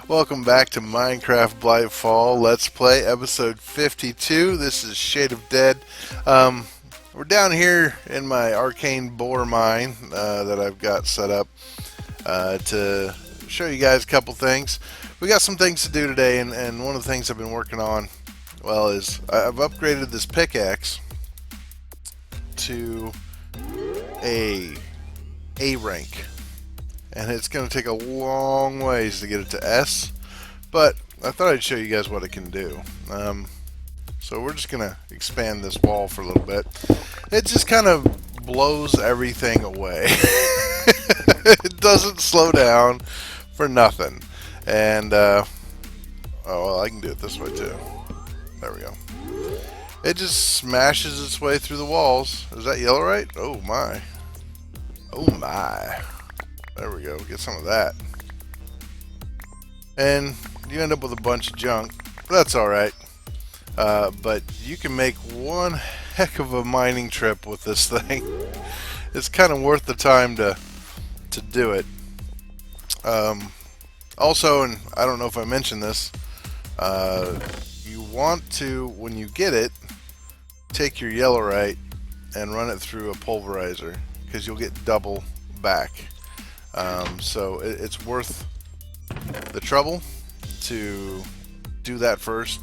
Welcome back to Minecraft Blightfall Let's Play episode 52. This is Shade of Dead. We're down here in my arcane boar mine that I've got set up to show you guys a couple things. We got some things to do today, and one of the things I've been working on, well, is I've upgraded this pickaxe to a rank. And it's going to take a long ways to get it to S, but I thought I'd show you guys what it can do. So we're just going to expand this wall for a little bit. It just kind of blows everything away. It doesn't slow down for nothing. And, oh, well, I can do it this way too. There we go. It just smashes its way through the walls. Is that yellow right? Oh my. Oh my. There we go, get some of that. And you end up with a bunch of junk. That's alright. But you can make one heck of a mining trip with this thing. It's kind of worth the time to do it. Also, and I don't know if I mentioned this, you want to, when you get it, take your yellowite and run it through a pulverizer, because you'll get double back. So it's worth the trouble to do that first.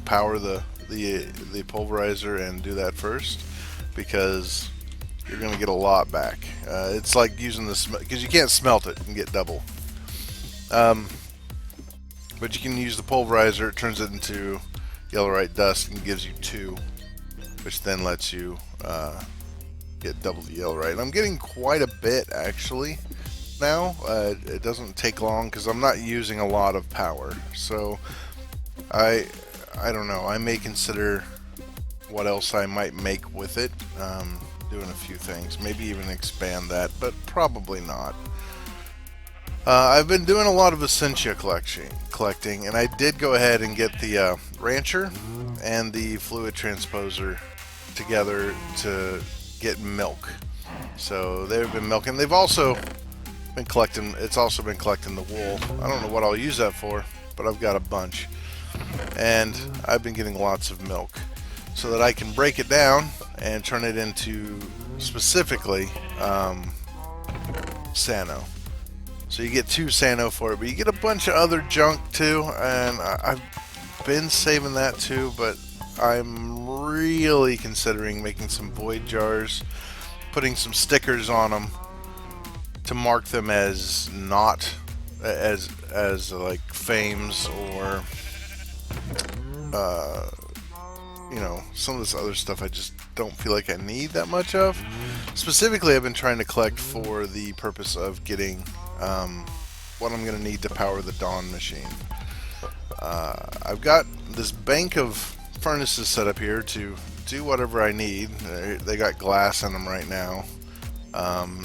Power the pulverizer and do that first, because you're going to get a lot back. It's like using this, because you can't smelt it and get double. But you can use the pulverizer. It turns it into yellowite dust and gives you 2, which then lets you get double the yellowite. And I'm getting quite a bit actually. Now it doesn't take long because I'm not using a lot of power, so I don't know, I may consider what else I might make with it, doing a few things, maybe even expand that, but probably not. I've been doing a lot of Essentia collecting, and I did go ahead and get the rancher and the fluid transposer together to get milk. So they've been milking. They've also been collecting, it's also been collecting the wool. I don't know what I'll use that for, but I've got a bunch. And I've been getting lots of milk so that I can break it down and turn it into specifically Sano. So you get 2 Sano for it, but you get a bunch of other junk too, and I've been saving that too, but I'm really considering making some void jars, putting some stickers on them to mark them as not as like fames, or you know, some of this other stuff I just don't feel like I need that much of. Specifically, I've been trying to collect for the purpose of getting what I'm going to need to power the Dawn machine. I've got this bank of furnaces set up here to do whatever I need. They got glass in them right now.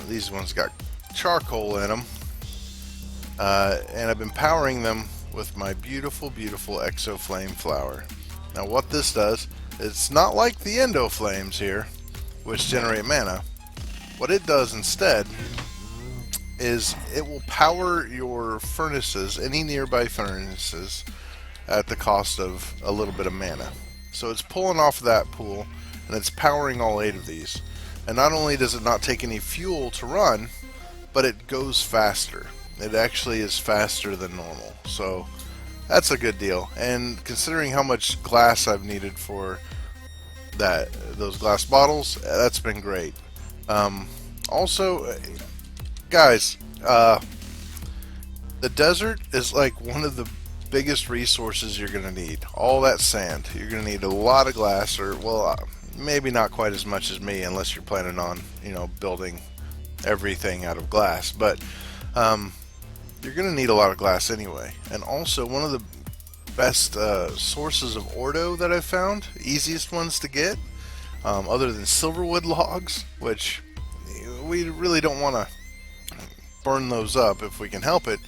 These ones got charcoal in them, and I've been powering them with my beautiful exo flame flower. Now what this does, it's not like the endo flames here, which generate mana. What it does instead is it will power your furnaces, any nearby furnaces, at the cost of a little bit of mana. So it's pulling off that pool, and it's powering all 8 of these. And not only does it not take any fuel to run, but it goes faster. It actually is faster than normal, so that's a good deal. And considering how much glass I've needed for those glass bottles, that's been great. Also, guys, the desert is like one of the biggest resources you're going to need. All that sand. You're going to need a lot of glass, or, well, maybe not quite as much as me, unless you're planning on, you know, building everything out of glass, but you're going to need a lot of glass anyway. And also, one of the best sources of ordo that I've found, easiest ones to get, other than silverwood logs, which we really don't want to burn those up if we can help it,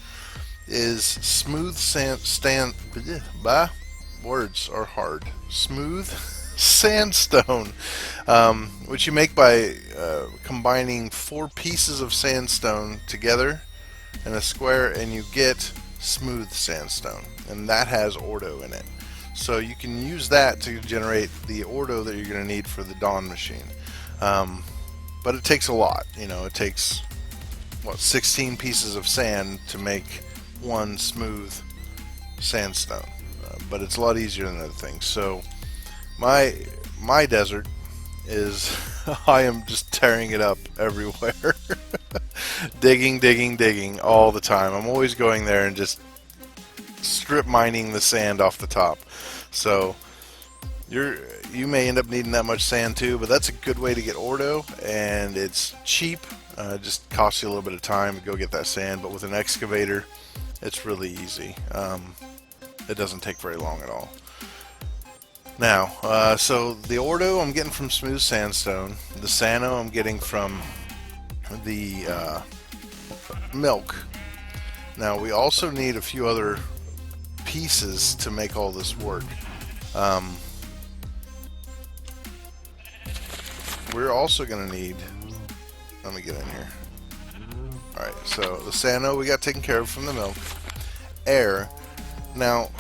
is smooth words are hard. Smooth sandstone, which you make by combining 4 pieces of sandstone together in a square, and you get smooth sandstone, and that has ordo in it. So you can use that to generate the ordo that you're going to need for the Dawn machine. But it takes a lot. You know, it takes, what, 16 pieces of sand to make one smooth sandstone. But it's a lot easier than other things. So my desert is I am just tearing it up everywhere. digging all the time. I'm always going there and just strip mining the sand off the top. So you may end up needing that much sand too, but that's a good way to get ordo, and it's cheap. It just costs you a little bit of time to go get that sand, but with an excavator it's really easy. It doesn't take very long at all. Now, so the ordo I'm getting from smooth sandstone. The sano I'm getting from the milk. Now we also need a few other pieces to make all this work. We're also going to need, let me get in here. Alright, so the sano we got taken care of from the milk. Air. Now,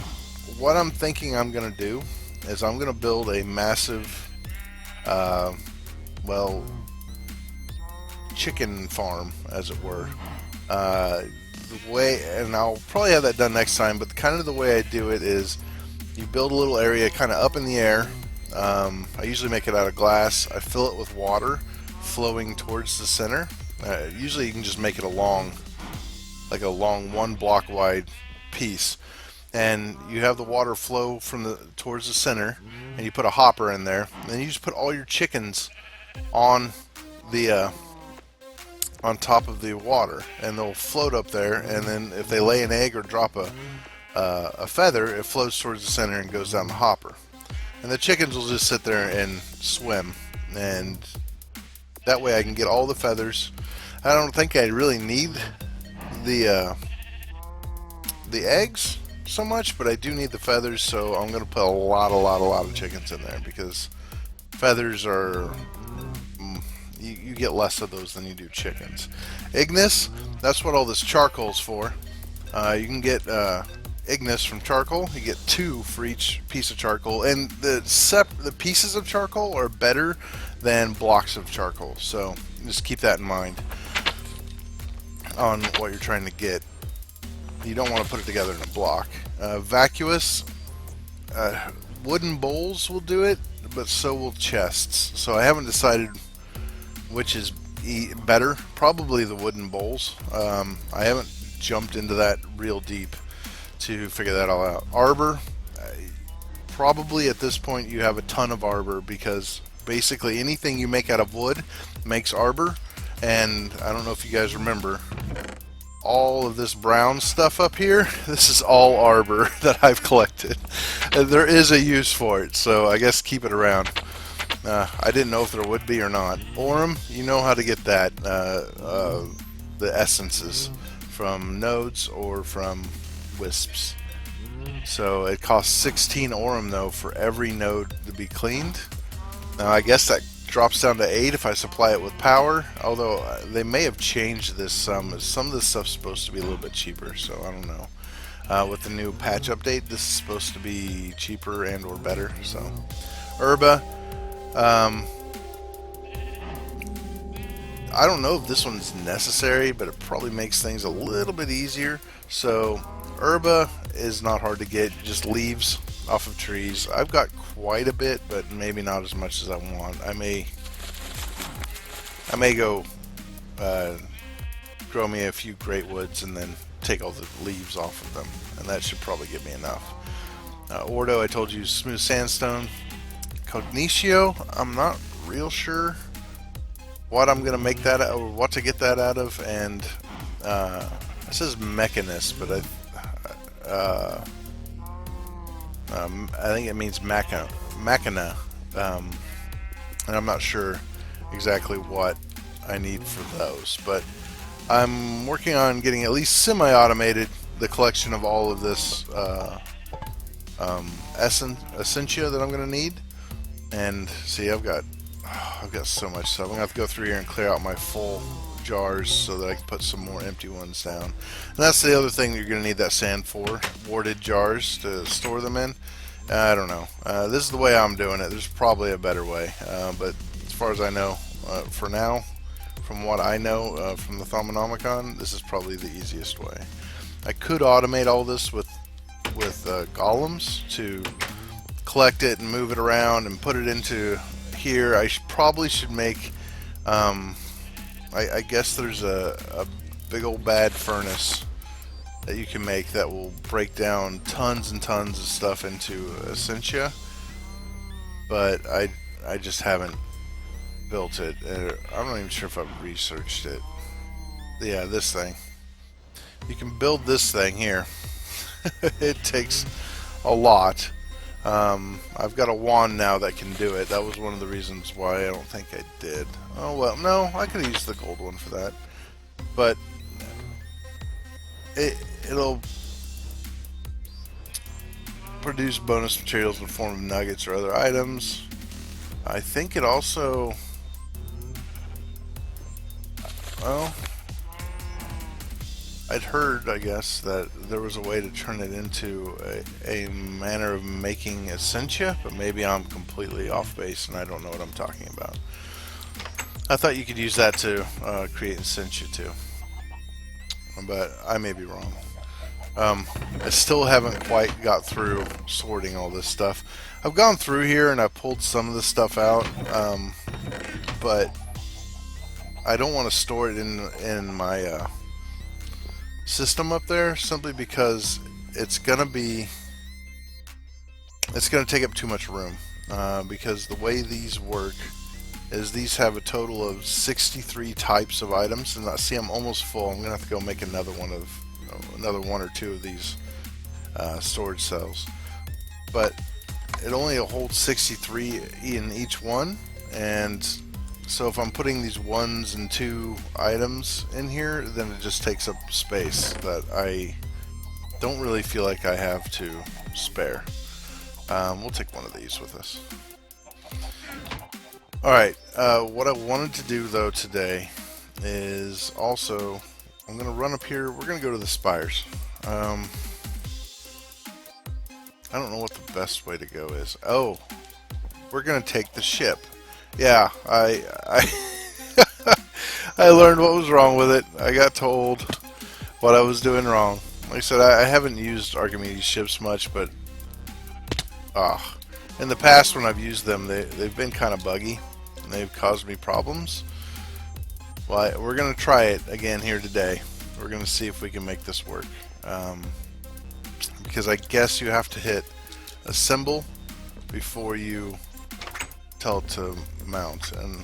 what I'm thinking I'm going to do is I'm going to build a massive, well, chicken farm, as it were. The way, and I'll probably have that done next time, but kind of the way I do it is you build a little area kind of up in the air. I usually make it out of glass. I fill it with water flowing towards the center. Usually you can just make it like a long 1 block wide piece, and you have the water flow from towards the center, and you put a hopper in there, and then you just put all your chickens on the on top of the water, and they'll float up there, and then if they lay an egg or drop a feather, it floats towards the center and goes down the hopper, and the chickens will just sit there and swim, and that way I can get all the feathers. I don't think I really need the eggs so much, but I do need the feathers, so I'm going to put a lot of chickens in there, because feathers are, you get less of those than you do chickens. Ignis, that's what all this charcoal's for. You can get Ignis from charcoal. You get 2 for each piece of charcoal, and the pieces of charcoal are better than blocks of charcoal, so just keep that in mind on what you're trying to get. You don't want to put it together in a block. Vacuous, wooden bowls will do it, but so will chests. So I haven't decided which is better. Probably the wooden bowls. I haven't jumped into that real deep to figure that all out. Arbor, probably at this point you have a ton of arbor, because basically anything you make out of wood makes arbor. And I don't know if you guys remember, all of this brown stuff up here, this is all arbor that I've collected. And there is a use for it, so I guess keep it around. I didn't know if there would be or not. Aurum, you know how to get that, the essences from nodes or from wisps. So it costs 16 aurum though for every node to be cleaned. Now I guess that drops down to 8 if I supply it with power, although they may have changed this some. Some of this stuff's supposed to be a little bit cheaper, so I don't know. With the new patch update, this is supposed to be cheaper and or better. So Herba, I don't know if this one's necessary, but it probably makes things a little bit easier. So Herba is not hard to get, just leaves off of trees. I've got quite a bit, but maybe not as much as I want. I may go grow me a few great woods and then take all the leaves off of them, and that should probably give me enough. Ordo, I told you, smooth sandstone. Cognitio, I'm not real sure what I'm gonna make that out, or what to get that out of, and it says mechanist, but I think it means machina, and I'm not sure exactly what I need for those, but I'm working on getting at least semi-automated the collection of all of this Essentia that I'm going to need. And see, I've got so much stuff. I'm going to have to go through here and clear out my full jars so that I can put some more empty ones down. And that's the other thing that you're going to need that sand for, warded jars to store them in. I don't know. This is the way I'm doing it. There's probably a better way, but as far as I know, for now, from what I know from the Thaumanomicon, this is probably the easiest way. I could automate all this with golems to collect it and move it around and put it into here. I probably should make, I guess there's a big old bad furnace that you can make that will break down tons and tons of stuff into Essentia, but I just haven't built it. I'm not even sure if I've researched it. Yeah, this thing. You can build this thing here. It takes a lot. I've got a wand now that can do it. That was one of the reasons why I don't think I did. Oh well, no, I could use the gold one for that. But it'll produce bonus materials in the form of nuggets or other items. I think it also, well, I'd heard, I guess, that there was a way to turn it into a manner of making Essentia, but maybe I'm completely off base and I don't know what I'm talking about. I thought you could use that to create Essentia too, but I may be wrong. I still haven't quite got through sorting all this stuff. I've gone through here and I pulled some of the stuff out, but I don't want to store it in my system up there, simply because it's gonna take up too much room, because the way these work is these have a total of 63 types of items, and I see I'm almost full. I'm gonna have to go make another one or two of these storage cells, but it only holds 63 in each one, and so if I'm putting these 1s and 2 items in here, then it just takes up space that I don't really feel like I have to spare. We'll take one of these with us. Alright, what I wanted to do though today is also, I'm going to run up here, we're going to go to the Spires. I don't know what the best way to go is. Oh, we're going to take the ship. Yeah, I I learned what was wrong with it. I got told what I was doing wrong. Like I said, I haven't used Archimedes ships much, but in the past when I've used them, they've been kind of buggy and they've caused me problems. Well, we're going to try it again here today. We're going to see if we can make this work. Because I guess you have to hit a symbol before you tell it to mount. And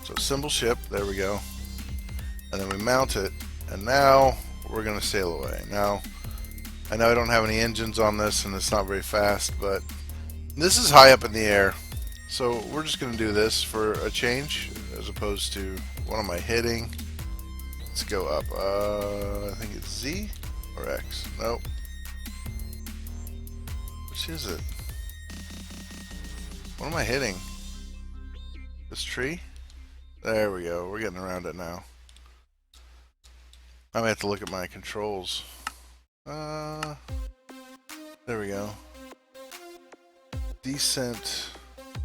so symbol ship, there we go. And then we mount it, and now we're going to sail away. Now, I know I don't have any engines on this and it's not very fast, but this is high up in the air. So we're just going to do this for a change, as opposed to, what am I hitting? Let's go up. I think it's Z or X. Nope. Which is it? What am I hitting? This tree? There we go. We're getting around it now. I might have to look at my controls. There we go. Descent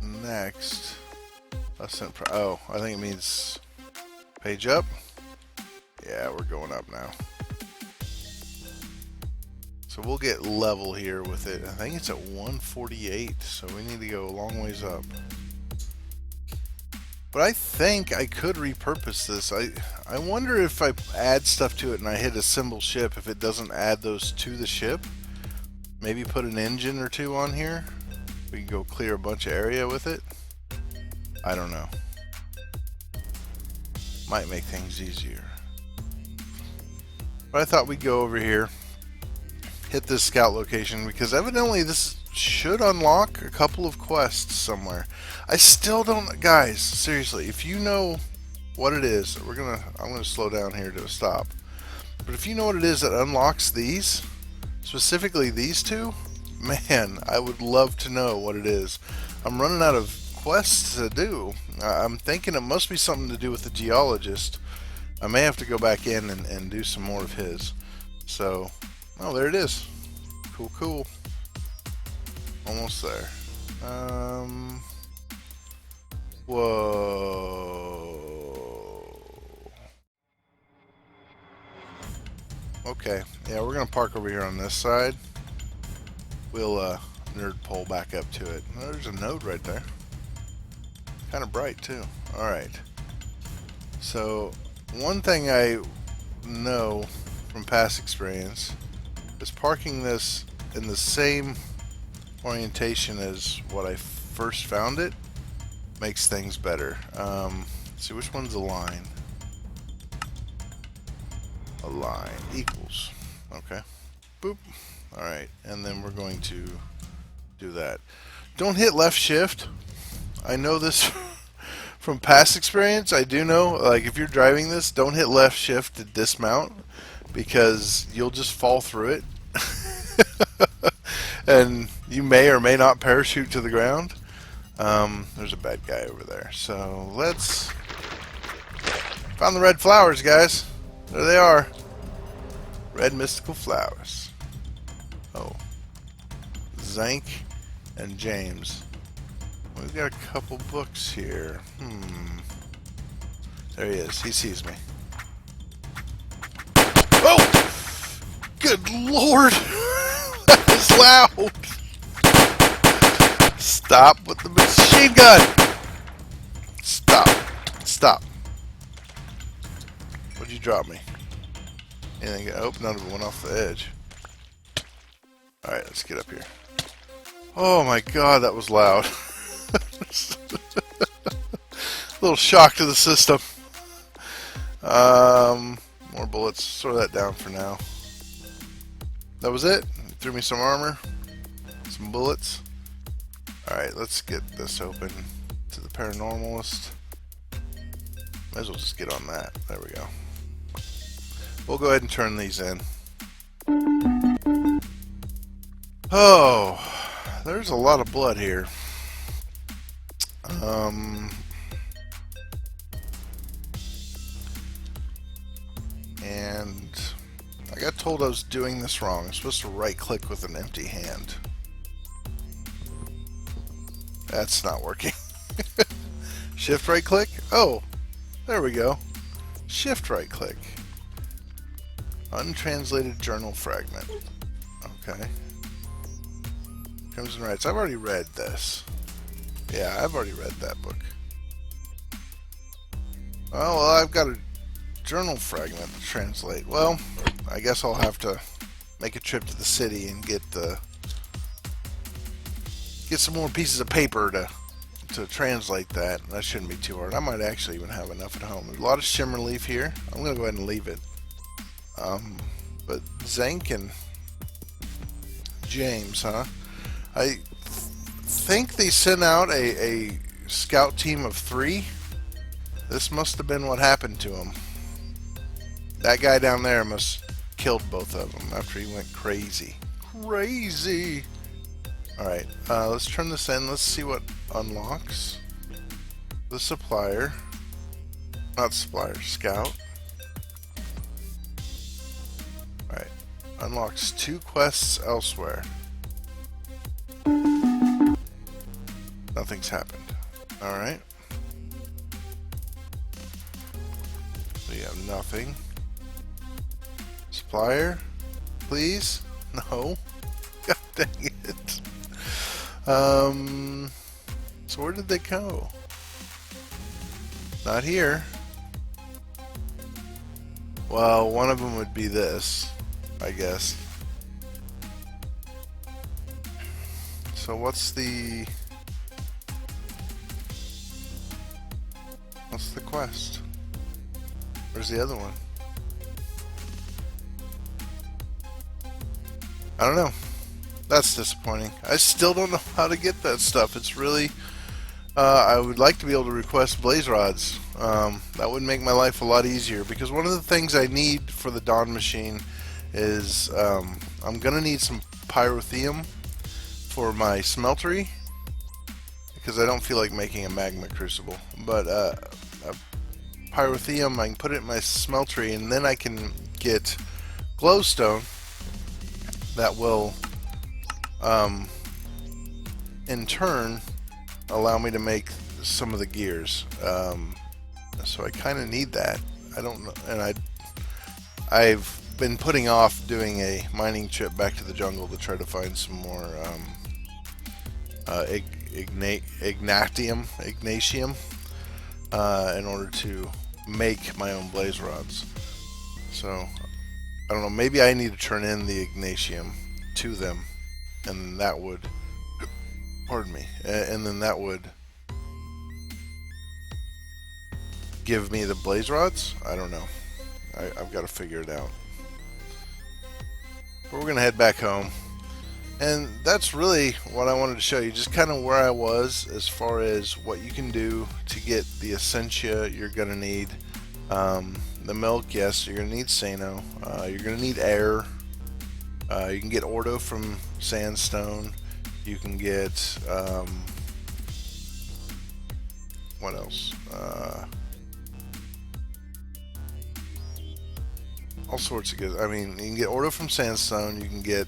next. Ascent. Oh, I think it means page up. Yeah, we're going up now. So we'll get level here with it. I think it's at 148, so we need to go a long ways up. But I think I could repurpose this. I wonder if I add stuff to it and I hit a symbol ship, if it doesn't add those to the ship. Maybe put an engine or two on here. We can go clear a bunch of area with it. I don't know. Might make things easier. But I thought we'd go over here, hit this scout location, because evidently this should unlock a couple of quests somewhere. I still don't, guys, seriously, if you know what it is, I'm gonna slow down here to a stop. But if you know what it is that unlocks these, specifically these two, man, I would love to know what it is. I'm running out of quests to do. I'm thinking it must be something to do with the geologist, I may have to go back in and do some more of his. So, oh, there it is. Cool, cool. Almost there. Whoa. Okay, yeah, we're gonna park over here on this side. We'll nerd pole back up to it. There's a node right there. Kind of bright too. Alright. So, one thing I know from past experience is parking this in the same orientation as what I first found it makes things better. Let's see, which one's a line? A line equals. Okay. Boop. Alright, and then we're going to do that. Don't hit left shift. I know this from past experience. I do know, like, if you're driving this, don't hit left shift to dismount because you'll just fall through it. And you may or may not parachute to the ground. There's a bad guy over there. So let's... Found the red flowers, guys. There they are. Red mystical flowers. Oh. Zank and James. We've got a couple books here. There he is. He sees me. Oh! Good lord! That is loud! Stop with the machine gun! Stop. Stop. What'd you drop me? Anything? Oh, none of it went off the edge. Alright, let's get up here. Oh my god, that was loud. Little shock to the system. More bullets. Throw that down for now. That was it? Threw me some armor. Some bullets. Alright, let's get this open to the paranormalist. Might as well just get on that. There we go. We'll go ahead and turn these in. Oh, there's a lot of blood here. And I got told I was doing this wrong. I'm supposed to right click with an empty hand. That's not working. Shift right click? Oh, there we go. Shift right click. Untranslated journal fragment. Okay. Crimson Rights. I've already read this. Yeah, I've already read that book. Oh, well, I've got a journal fragment to translate. Well, I guess I'll have to make a trip to the city and get some more pieces of paper to translate that. That shouldn't be too hard. I might actually even have enough at home. There's a lot of shimmer leaf here. I'm going to go ahead and leave it. But Zank and James, huh? I think they sent out a scout team of 3. This must have been what happened to him. That guy down there must have killed both of them after he went crazy. Crazy! Alright, let's turn this in. Let's see what unlocks. The supplier. Not supplier, scout. Alright, unlocks 2 quests elsewhere. Nothing's happened. Alright. We have nothing. Supplier, please? No. God dang it. So where did they go? Not here. Well, one of them would be this, I guess. So what's the quest? Where's the other one? I don't know. That's disappointing. I still don't know how to get that stuff. It's really... I would like to be able to request blaze rods. That would make my life a lot easier, because one of the things I need for the Dawn machine is I'm going to need some pyrotheum for my smeltery, because I don't feel like making a magma crucible. But pyrotheum, I can put it in my smeltery, and then I can get glowstone that will in turn allow me to make some of the gears. So I kind of need that. I don't know, and I've been putting off doing a mining trip back to the jungle to try to find some more ignatium in order to make my own blaze rods. So I don't know, maybe I need to turn in the ignatium to them, and that would, pardon me, and then that would give me the blaze rods. I don't know. I've got to figure it out. But we're gonna head back home, and that's really what I wanted to show you, just kind of where I was as far as what you can do to get the Essentia you're gonna need. The milk, yes, you're gonna need Sano. You're gonna need air. You can get Ordo from sandstone. You can get what else? All sorts of good. I mean, you can get Ordo from sandstone. You can get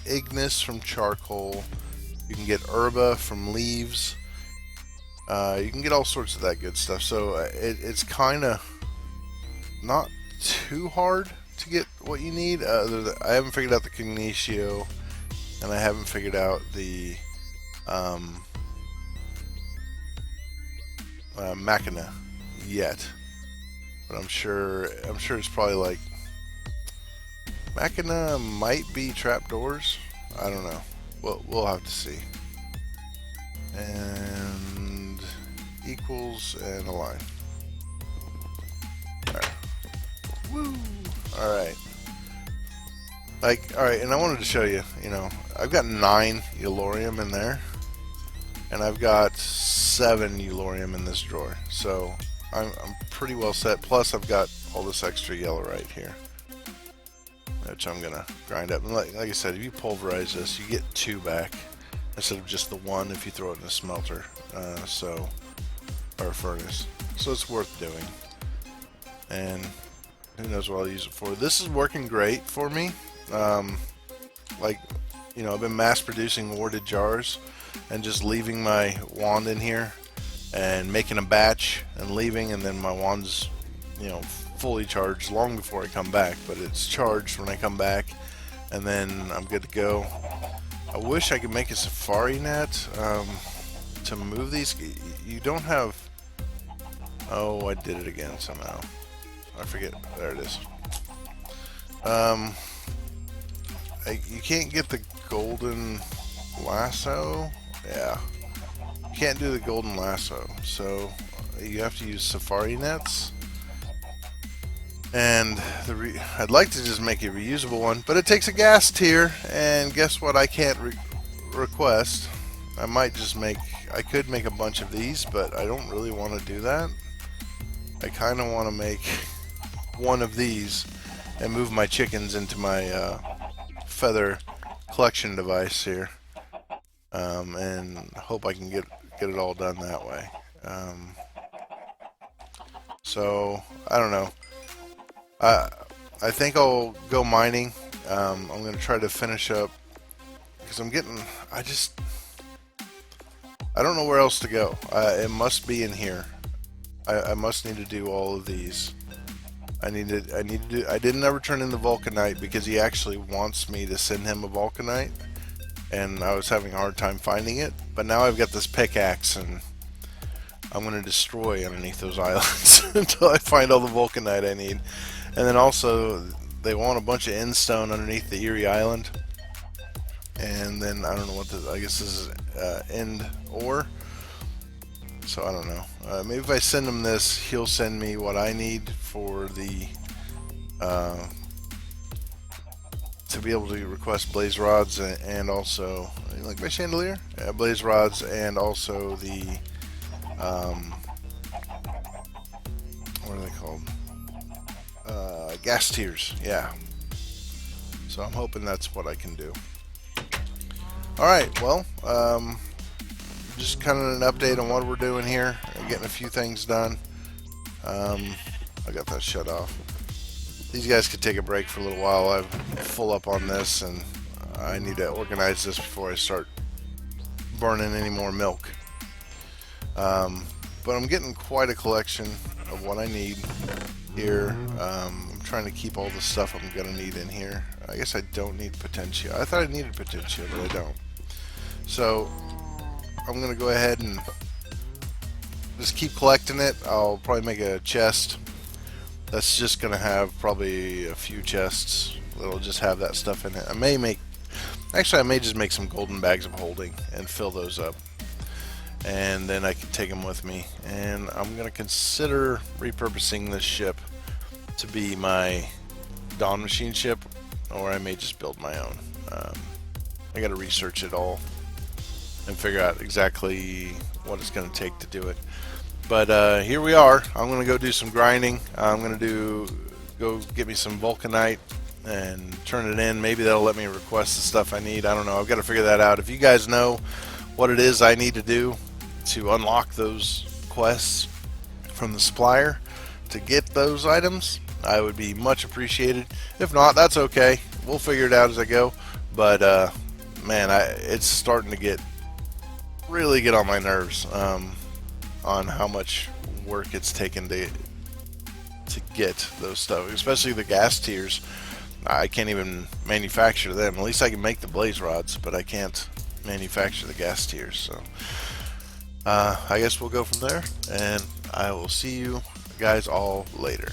Ignis from charcoal. You can get Herba from leaves. You can get all sorts of that good stuff. So it's kind of not too hard to get what you need. I haven't figured out the Cognitio, and I haven't figured out the Machina yet. But I'm sure it's probably like Machina might be trapdoors. I don't know. We'll have to see. And equals and align. Alright. Woo! Alright. Alright, and I wanted to show you, I've got 9 Eulorium in there, and I've got 7 Eulorium in this drawer. So I'm pretty well set. Plus I've got all this extra yellow right here, which I'm gonna grind up. And like I said, if you pulverize this, you get 2 back instead of just the 1 if you throw it in a smelter, or a furnace. So it's worth doing. And who knows what I'll use it for. This is working great for me. I've been mass producing warded jars and just leaving my wand in here and making a batch and leaving, and then my wand's fully charged long before I come back, but it's charged when I come back, and then I'm good to go. I wish I could make a safari net to move these. You don't have... Oh, I did it again somehow. I forget. There it is. You can't get the golden lasso. Yeah, you can't do the golden lasso, so you have to use safari nets. And I'd like to just make a reusable one, but it takes a gas tier, and guess what? I can't request. I could make a bunch of these, but I don't really want to do that. I kind of want to make one of these and move my chickens into my feather collection device here, and hope I can get it all done that way. So I don't know. I think I'll go mining. I'm going to try to finish up because I don't know where else to go. It must be in here. I must need to do all of these. I didn't ever turn in the Vulcanite because he actually wants me to send him a Vulcanite, and I was having a hard time finding it. But now I've got this pickaxe, and I'm going to destroy underneath those islands until I find all the Vulcanite I need. And then also, they want a bunch of end stone underneath the Erie Island. And then, I don't know what I guess this is end ore. So, I don't know. Maybe if I send him this, he'll send me what I need for the... to be able to request blaze rods and also... You like my chandelier? Yeah, blaze rods and also the... what are they called? Gas tiers, yeah. So I'm hoping that's what I can do. Alright, well, just kind of an update on what we're doing here. Getting a few things done. I got that shut off. These guys could take a break for a little while. I'm full up on this, and I need to organize this before I start burning any more milk. But I'm getting quite a collection of what I need here. I'm trying to keep all the stuff I'm going to need in here. I guess I don't need Potentia. I thought I needed Potentia, but I don't. So I'm going to go ahead and just keep collecting it. I'll probably make a chest that's just going to have probably a few chests that'll just have that stuff in it. I may just make some golden bags of holding and fill those up, and then I can take them with me. And I'm going to consider repurposing this ship to be my Dawn Machine ship, or I may just build my own. I got to research it all and figure out exactly what it's going to take to do it. But here we are. I'm going to go do some grinding. I'm going to go get me some vulcanite and turn it in. Maybe that'll let me request the stuff I need. I don't know. I've got to figure that out. If you guys know what it is I need to do to unlock those quests from the supplier to get those items, I would be much appreciated. If not, that's okay. We'll figure it out as I go. But man, it's starting to really get on my nerves on how much work it's taken to get those stuff, especially the gas tiers. I can't even manufacture them. At least I can make the blaze rods, but I can't manufacture the gas tiers. So I guess we'll go from there, and I will see you guys all later.